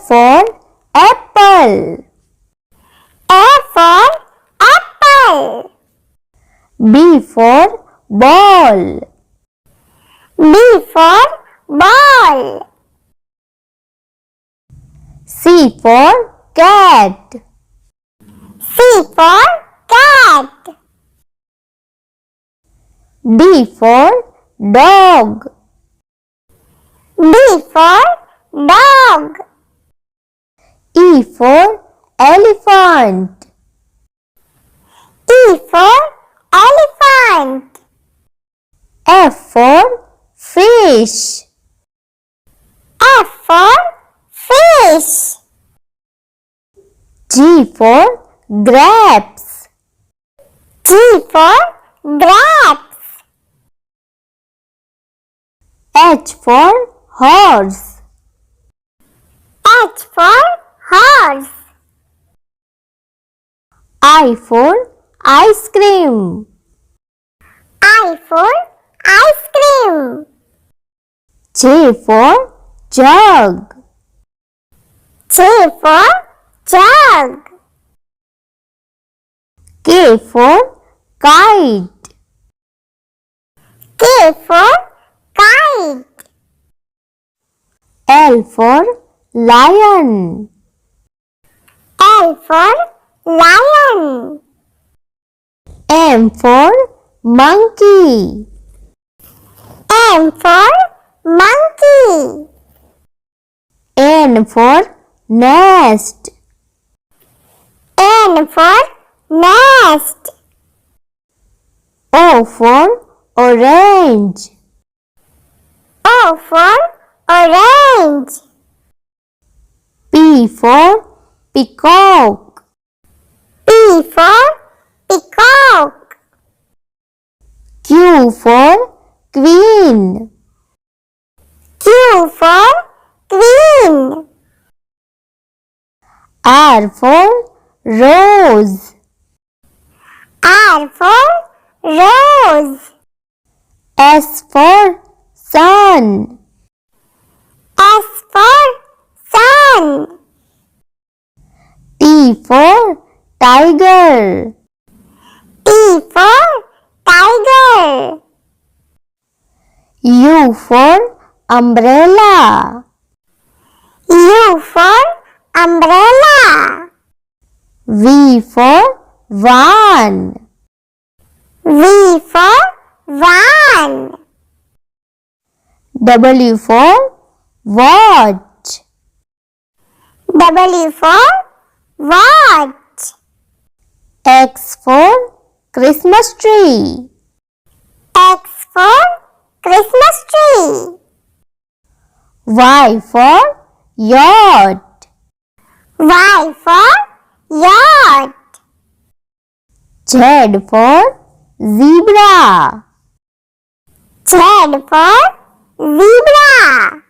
for apple. A for apple. B for ball. B for ball. C for cat. C for cat. D for dog. D for dog. E for elephant. E for elephant. F for fish. F for fish. G for grapes. G for grapes. H for horse. H for horse. I for ice cream. I for ice cream. J for jug. J for jug. K for kite. K for kite. L for lion. L for lion. M for monkey. M for monkey. N for nest. N for nest. O for orange. O for orange. P for peacock. P for peacock. Q for queen. Q for queen. R for rose. R for rose. S for sun. S for sun. T for tiger. T for tiger. U for umbrella. U for umbrella. V for van. V for van. W for watch. W for watch. X for Christmas tree. X for Christmas tree. Y for yacht. Y for yacht. Z for zebra. Z for zebra.